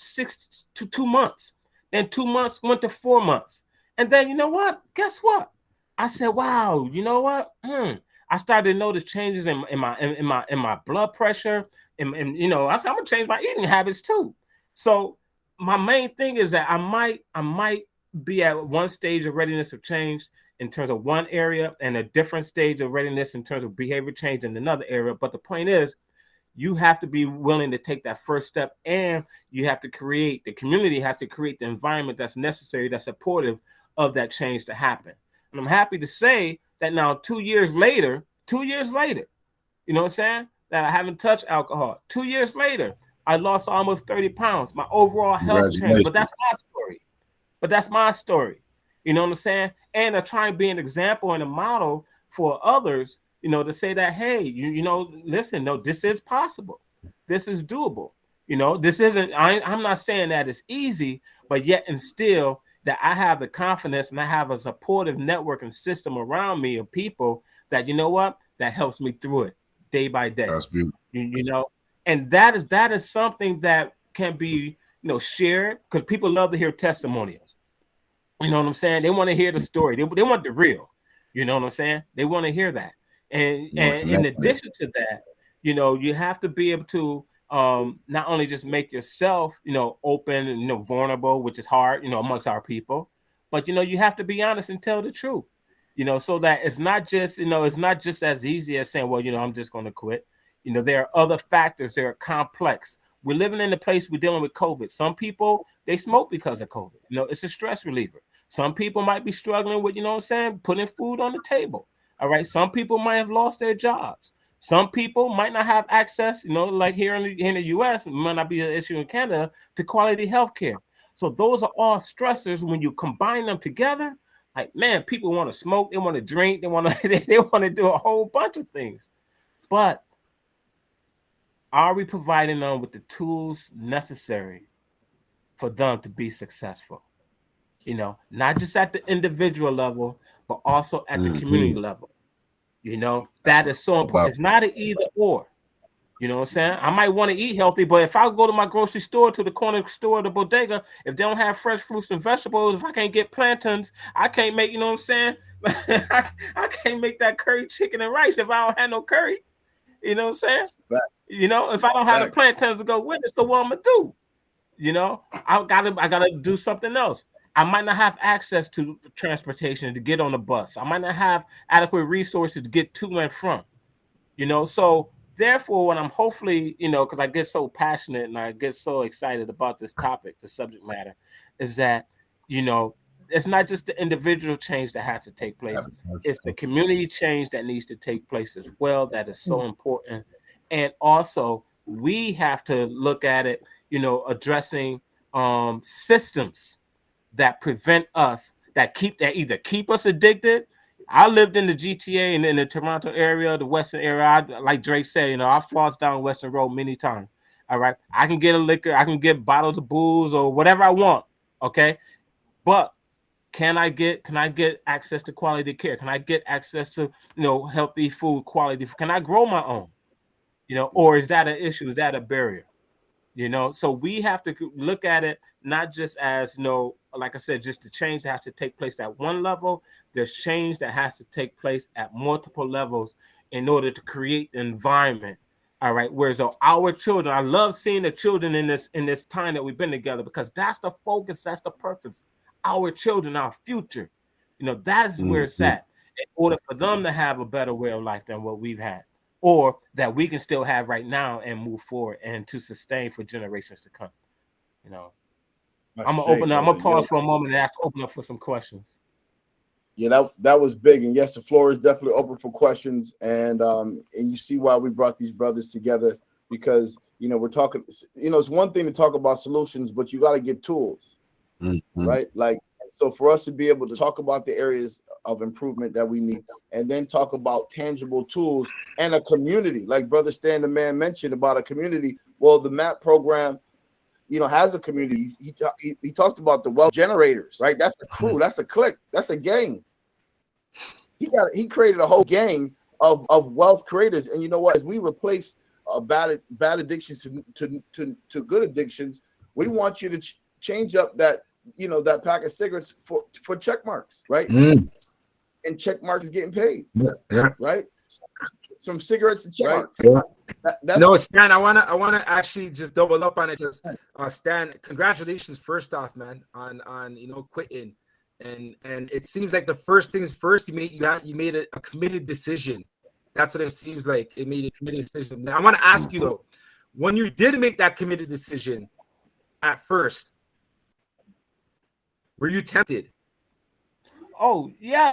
2 months. Then 2 months went to 4 months. And then, what? Guess what? I said, wow, you know what? I started to notice changes in my blood pressure. And I said, I'm going to change my eating habits too. So my main thing is that I might be at one stage of readiness of change in terms of one area and a different stage of readiness in terms of behavior change in another area. But the point is, you have to be willing to take that first step, and you have to the community has to create the environment that's necessary, that's supportive of that change to happen. And I'm happy to say that now 2 years later, that I haven't touched alcohol. 2 years later, I lost almost 30 pounds. My overall health changed, but that's my story. You know what I'm saying? And I try and be an example and a model for others, to say that, hey, listen, no, this is possible. This is doable. This isn't, I'm not saying that it's easy, but yet and still that I have the confidence and I have a supportive network and system around me of people that, that helps me through it day by day. That's beautiful. And that is something that can be, shared, because people love to hear testimonials. You know what I'm saying? They want to hear the story. They want the real. You know what I'm saying? They want to hear that. And in addition to that, you know, you have to be able to not only just make yourself, you know, open and, you know, vulnerable, which is hard, you know, amongst our people, but, you know, you have to be honest and tell the truth, you know, so that it's not just, you know, it's not just as easy as saying, well, you know, I'm just going to quit. You know, there are other factors. They're complex. We're living in a place, we're dealing with COVID. Some people, they smoke because of COVID. You know, it's a stress reliever. Some people might be struggling with, you know what I'm saying, putting food on the table. All right. Some people might have lost their jobs. Some people might not have access, you know, like here in the US, it might not be an issue in Canada, to quality health care. So those are all stressors. When you combine them together, like, man, people want to smoke, they want to drink, they want to they want to do a whole bunch of things. But are we providing them with the tools necessary for them to be successful? You know, not just at the individual level, but also at the community level. You know, that is so important. It's not an either or. You know what I'm saying? I might want to eat healthy, but if I go to my grocery store, to the corner store, the bodega, if they don't have fresh fruits and vegetables, if I can't get plantains, I can't make, you know what I'm saying? I can't make that curry chicken and rice if I don't have no curry. You know what I'm saying? Right. You know, if I don't have the plantains to go with it, so what I'm gonna do? You know, I gotta do something else. I might not have access to transportation to get on the bus. I might not have adequate resources to get to and from. You know, so therefore, when I'm hopefully, you know, because I get so passionate and I get so excited about this topic, the subject matter, is that, you know, it's not just the individual change that has to take place. It's the community change that needs to take place as well. That is so important. And also, we have to look at it, you know, addressing systems that prevent us, that either keep us addicted. I lived in the GTA and in the Toronto area, the Western area. Like Drake said, you know, I flossed down Western Road many times. All right. I can get a liquor, I can get bottles of booze or whatever I want. Okay. But can I get access to quality care? Can I get access to, you know, healthy food, quality? Can I grow my own? You know, or is that an issue? Is that a barrier? You know, so we have to look at it not just as, you know, like I said, just the change that has to take place at one level. There's change that has to take place at multiple levels in order to create the environment. All right. Whereas our children, I love seeing the children in this time that we've been together, because that's the focus, that's the purpose. Our children, our future, you know, that is where it's at. In order for them to have a better way of life than what we've had, or that we can still have right now and move forward and to sustain for generations to come. You know, I'm gonna pause for a moment and have to open up for some questions. Yeah, that was big. And yes, the floor is definitely open for questions. And you see why we brought these brothers together, because, you know, we're talking, you know, it's one thing to talk about solutions, but you got to get tools, right? Like, so for us to be able to talk about the areas of improvement that we need, and then talk about tangible tools and a community, like Brother Stan the Man mentioned about a community. Well, the M.A.P program, you know, has a community. He talked about the wealth generators, right? That's a crew, that's a clique, that's a gang. He created a whole gang of wealth creators. And you know what? As we replace bad addictions to good addictions, we want you to change up that, you know, that pack of cigarettes for check marks, right? And check marks is getting paid, right? From cigarettes to check marks. No, Stan, I wanna actually just double up on it, because Stan, congratulations first off, man, on you know, quitting. And it seems like the first things first, you made a committed decision. That's what it seems like. It made a committed decision. Now I want to ask you though, when you did make that committed decision at first, were you tempted? Oh yeah,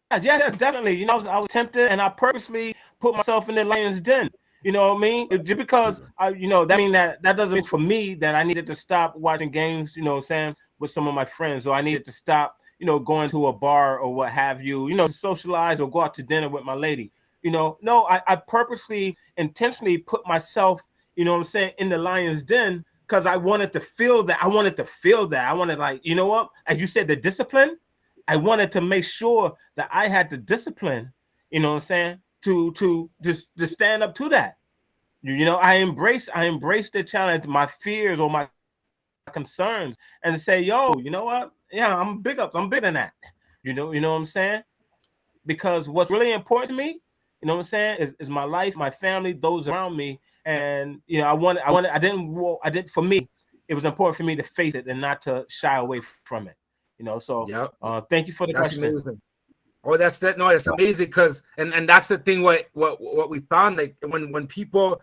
definitely. You know, I was tempted, and I purposely put myself in the lion's den. You know what I mean? Just because you know, that mean that doesn't mean for me that I needed to stop watching games, you know what I'm saying, with some of my friends, or I needed to stop, you know, going to a bar or what have you, you know, to socialize or go out to dinner with my lady. You know, no, I purposely, intentionally put myself, you know what I'm saying, in the lion's den, because I wanted to feel that. I wanted, like, you know what, as you said, the discipline. I wanted to make sure that I had the discipline, you know what I'm saying, to stand up to that. You know, I embrace the challenge, my fears or my concerns, and say, yo, you know what? Yeah, I'm bigger than that. You know what I'm saying? because what's really important to me, you know what I'm saying, is my life, my family, those around me. And you know, for me, it was important for me to face it and not to shy away from it. You know, so thank you for the question. Amazing. Oh, that's amazing, because and that's the thing, what we found, like when people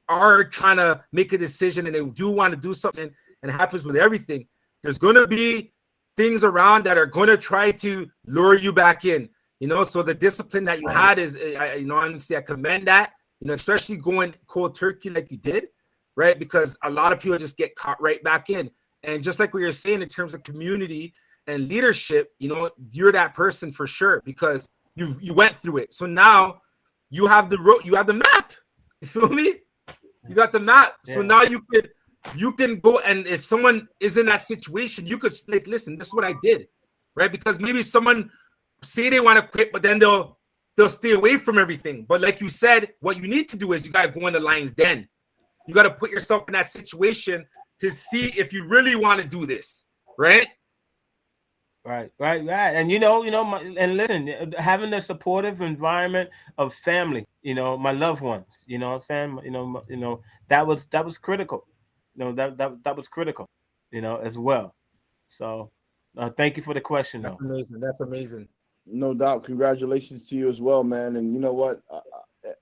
are trying to make a decision and they do want to do something, and it happens with everything, there's going to be things around that are going to try to lure you back in, you know. So the discipline that you had is, you know, honestly, I commend that, you know, especially going cold turkey like you did, right? Because a lot of people just get caught right back in. And just like we were saying in terms of community and leadership, you know, you're that person for sure, because you went through it. So now you have the road, you have the map. You feel me? You got the map. Yeah. So now you can go, and if someone is in that situation, you could like, listen, this is what I did, right? Because maybe someone say they want to quit, but then they'll stay away from everything. But like you said, what you need to do is you got to go in the lion's den. You got to put yourself in that situation to see if you really want to do this, right? Right. And and listen, having a supportive environment of family, you know, my loved ones, you know what I'm saying? You know, that was critical. You know, that was critical, you know, as well. So thank you for the question. That's amazing. That's amazing. No doubt. Congratulations to you as well, man. And you know what?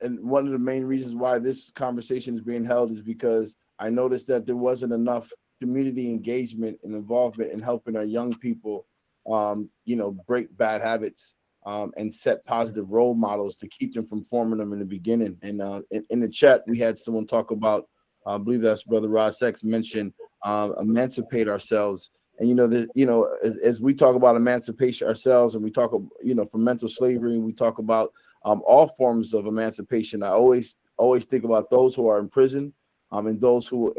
And one of the main reasons why this conversation is being held is because I noticed that there wasn't enough community engagement and involvement in helping our young people, you know, break bad habits and set positive role models to keep them from forming them in the beginning. And in the chat, we had someone talk about, I believe that's Brother Rod Sex mentioned, emancipate ourselves. And, you know, as we talk about emancipation ourselves, and we talk, you know, from mental slavery, and we talk about all forms of emancipation, I always think about those who are in prison, and those who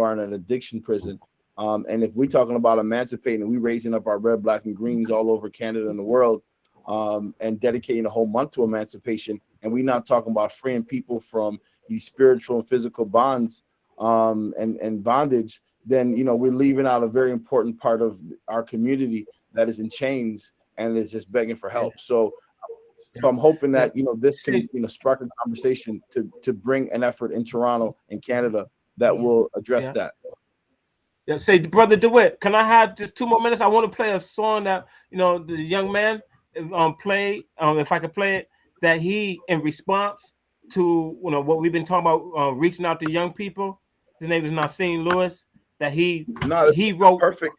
are in an addiction prison. And if we're talking about emancipating, we raising up our red, black, and greens all over Canada and the world, and dedicating a whole month to emancipation, and we're not talking about freeing people from these spiritual and physical bonds and bondage, then, you know, we're leaving out a very important part of our community that is in chains and is just begging for help. So I'm hoping that, you know, this can, you know, spark a conversation to bring an effort in Toronto and Canada that will address that. Yeah, say, Brother DeWitt, can I have just 2 more minutes? I want to play a song that, you know, the young man played, if I could play it, that he, in response to, you know, what we've been talking about, reaching out to young people. His name is Nassim Lewis. That he wrote. Perfect.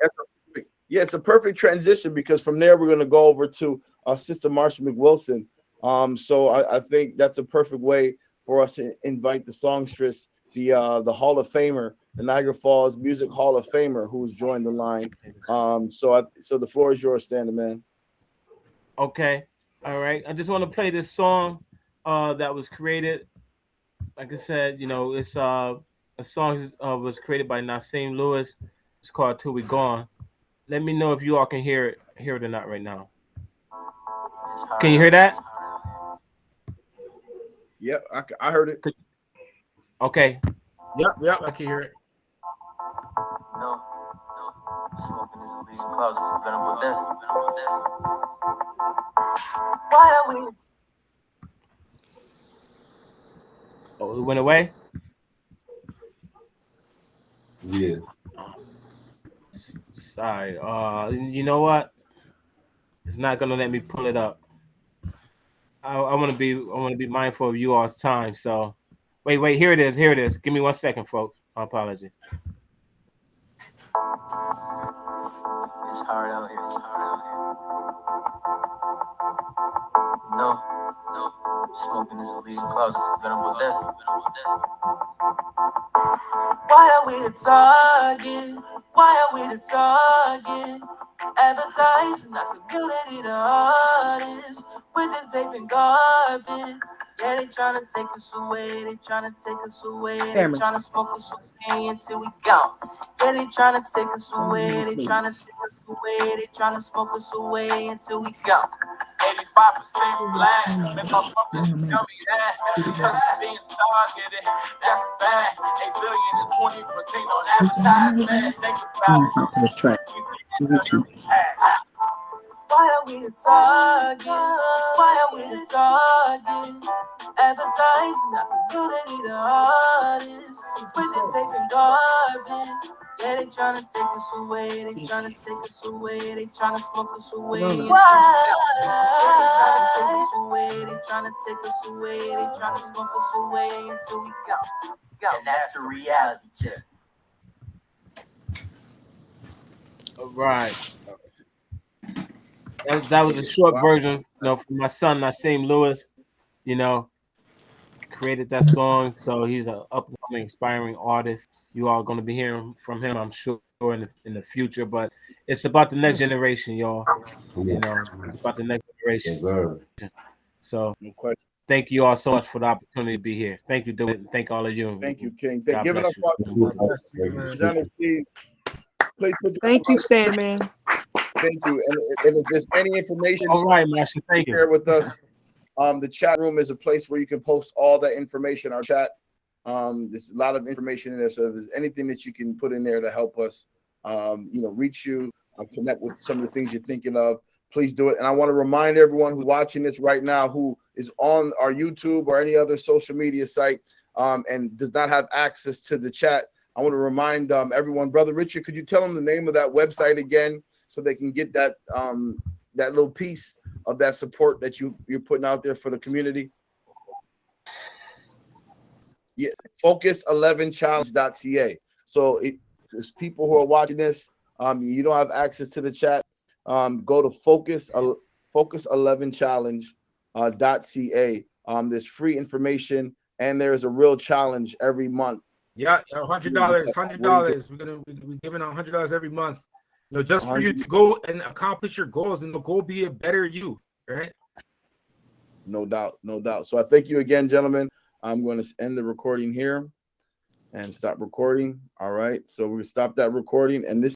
It's a perfect transition, because from there we're going to go over to Sister Marsha McWilson. So I think that's a perfect way for us to invite the songstress, the Hall of Famer, the Niagara Falls Music Hall of Famer, who's joined the line. So the floor is yours, Standing Man. Okay. All right. I just want to play this song that was created. Like I said, you know, it's a song was created by Nassim Lewis. It's called "Till We Gone." Let me know if you all can hear it or not right now. Can you hear that? Yep, I heard it. Okay. Yep, I can hear it. No, smoking is a big closet for venom with them. Why are we? Oh, it went away? Yeah. Sorry. You know what? It's not gonna let me pull it up. I want to be mindful of you all's time. So, wait. Here it is. Give me 1 second, folks. My apology. It's hard out here. No, smoking is a big closet for venom with them. Why are we the target? Why are we the target? Advertising our community to artists with this vaping garbage. Yeah, they tryna take us away. They tryna smoke us away until we gone. Yeah, they tryna take us away. They tryna smoke us away until we gone. 85% black. Make our smokers tell me that. Because being targeted, that's bad. 8 billion in 2014 on advertisement. Think about it. Why are we the target? Why are we the target? Advertising our community, the artists, with this paper garbage. Yeah, they tryna take us away, they tryna take us away, they tryna smoke us away. Why? They tryna take us away, they tryna take us away, they tryna smoke us away until we go. And that's the reality check. All right. That was a short version, for my son, Nassim Lewis, created that song. So he's an upcoming, inspiring artist. You are going to be hearing from him, I'm sure, in the future. But it's about the next generation, y'all. It's about the next generation. So thank you all so much for the opportunity to be here. Thank you, David. Thank all of you. Thank you, King. God bless you. Please put Thank you, Stan, man. Thank you. And if there's any information, all right, Marsha, thank you. Share with us. The chat room is a place where you can post all that information. Our chat, there's a lot of information in there. So if there's anything that you can put in there to help us, reach you, connect with some of the things you're thinking of, please do it. And I want to remind everyone who's watching this right now, who is on our YouTube or any other social media site, and does not have access to the chat. I want to remind everyone, Brother Richard, could you tell them the name of that website again so they can get that that little piece of that support that you're putting out there for the community? Yeah, focus11challenge.ca. So there's people who are watching this, you don't have access to the chat, go to focus11challenge.ca. There's free information and there's a real challenge every month. Yeah, $100. We're giving out $100 every month. Just for you to go and accomplish your goals and go be a better you, right? No doubt. So I thank you again, gentlemen. I'm going to end the recording here and stop recording. All right. So we stop that recording, and this